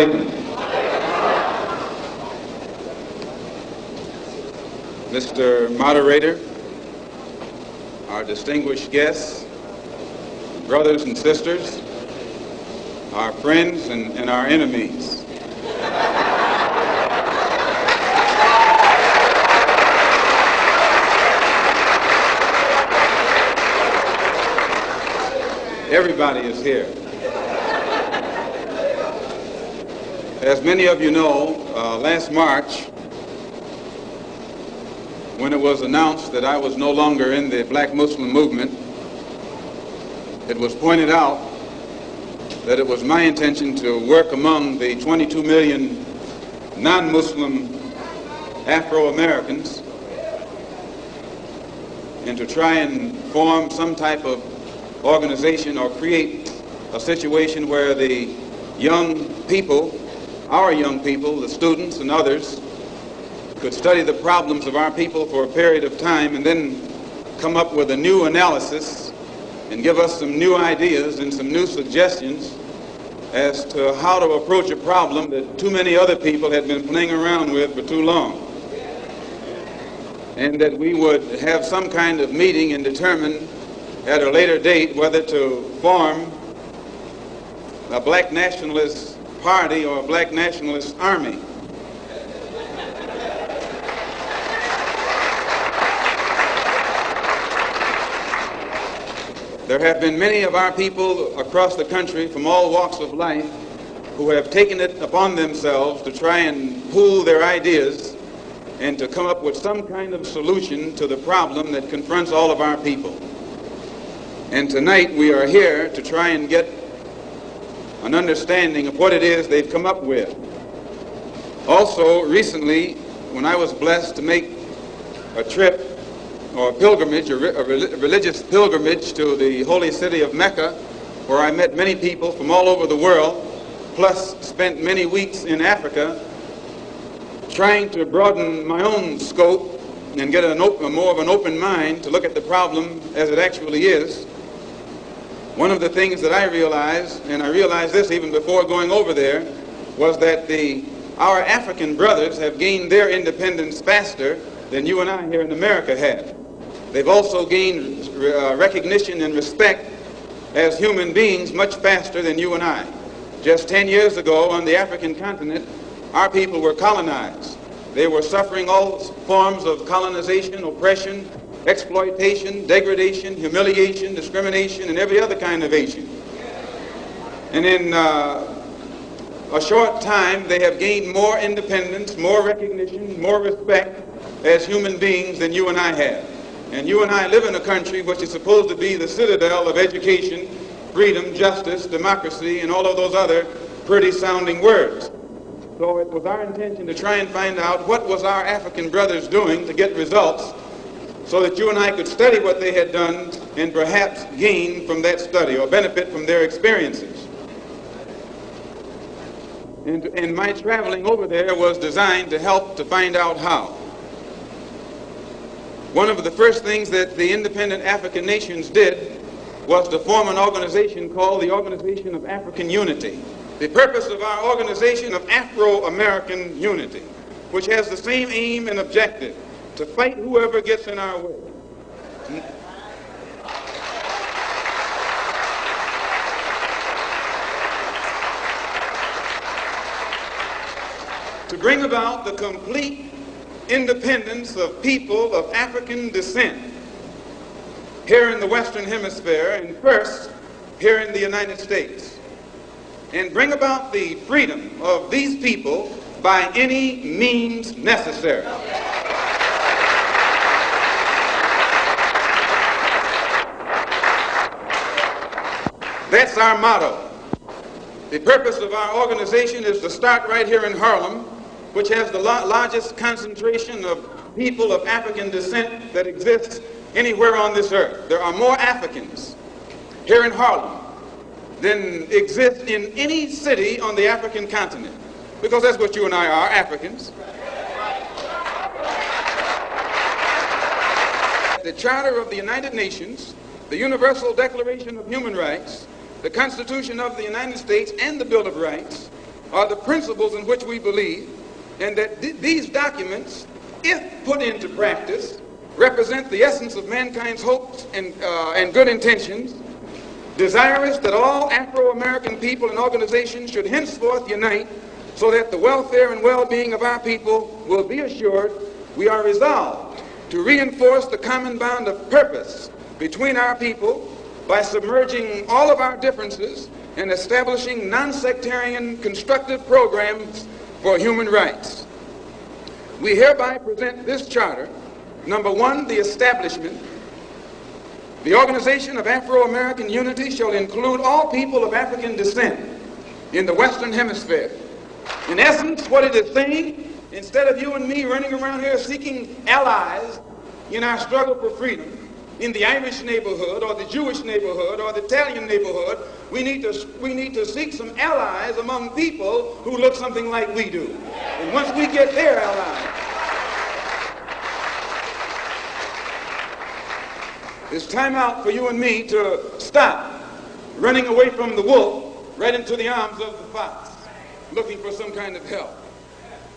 alaikum. Mr. Moderator, our distinguished guests, brothers and sisters, our friends and our enemies. Everybody is here. As many of you know, last March, when it was announced that I was no longer in the Black Muslim movement, it was pointed out that it was my intention to work among the 22 million non-Muslim Afro-Americans and to try and form some type of organization or create a situation where the young people, our young people, the students and others, could study the problems of our people for a period of time and then come up with a new analysis and give us some new ideas and some new suggestions as to how to approach a problem that too many other people had been playing around with for too long. And that we would have some kind of meeting and determine at a later date whether to form a black nationalist party or a black nationalist army. There have been many of our people across the country from all walks of life who have taken it upon themselves to try and pool their ideas and to come up with some kind of solution to the problem that confronts all of our people. And tonight we are here to try and get an understanding of what it is they've come up with. Also, recently, when I was blessed to make a trip or a pilgrimage, a religious pilgrimage to the holy city of Mecca, where I met many people from all over the world, plus spent many weeks in Africa, trying to broaden my own scope and get more of an open mind to look at the problem as it actually is. One of the things that I realized, and I realized this even before going over there, was that our African brothers have gained their independence faster than you and I here in America have. They've also gained recognition and respect as human beings much faster than you and I. Just 10 years ago on the African continent, our people were colonized. They were suffering all forms of colonization, oppression, exploitation, degradation, humiliation, discrimination, and every other kind of Asian. And in a short time, they have gained more independence, more recognition, more respect as human beings than you and I have. And you and I live in a country which is supposed to be the citadel of education, freedom, justice, democracy, and all of those other pretty sounding words. So it was our intention to try and find out what was our African brothers doing to get results so that you and I could study what they had done and perhaps gain from that study or benefit from their experiences. And my traveling over there was designed to help to find out how. One of the first things that the independent African nations did was to form an organization called the Organization of African Unity. The purpose of our Organization of Afro-American Unity, which has the same aim and objective, to fight whoever gets in our way. To bring about the complete independence of people of African descent here in the Western Hemisphere and first here in the United States, and bring about the freedom of these people by any means necessary. That's our motto. The purpose of our organization is to start right here in Harlem, which has the largest concentration of people of African descent that exists anywhere on this earth. There are more Africans here in Harlem than exist in any city on the African continent, because that's what you and I are, Africans. The Charter of the United Nations, the Universal Declaration of Human Rights, the Constitution of the United States, and the Bill of Rights are the principles in which we believe, and that these documents, if put into practice, represent the essence of mankind's hopes and good intentions, desirous that all Afro-American people and organizations should henceforth unite so that the welfare and well-being of our people will be assured. We are resolved to reinforce the common bond of purpose between our people by submerging all of our differences and establishing non-sectarian constructive programs for human rights. We hereby present this charter. Number one, the establishment. The Organization of Afro-American Unity shall include all people of African descent in the Western Hemisphere. In essence, what it is saying, instead of you and me running around here seeking allies in our struggle for freedom, in the Irish neighborhood or the Jewish neighborhood or the Italian neighborhood, we need to seek some allies among people who look something like we do. And once we get their allies, it's time out for you and me to stop running away from the wolf right into the arms of the fox, looking for some kind of help.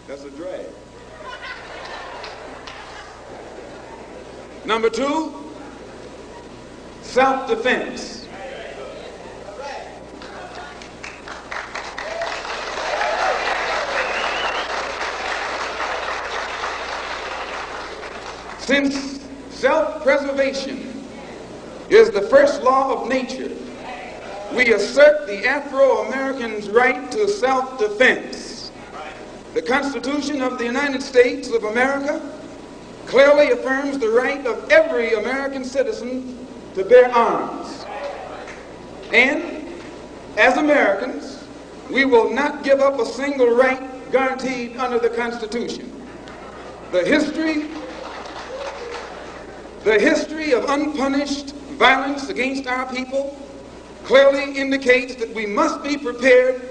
That's a drag. Number two, self-defense. Since self-preservation is the first law of nature, we assert the Afro-Americans' right to self-defense. The Constitution of the United States of America clearly affirms the right of every American citizen to bear arms. And as Americans, we will not give up a single right guaranteed under the Constitution. The history of unpunished violence against our people clearly indicates that we must be prepared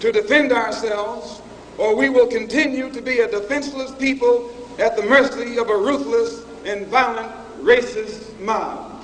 to defend ourselves, or we will continue to be a defenseless people at the mercy of a ruthless and violent racist mob.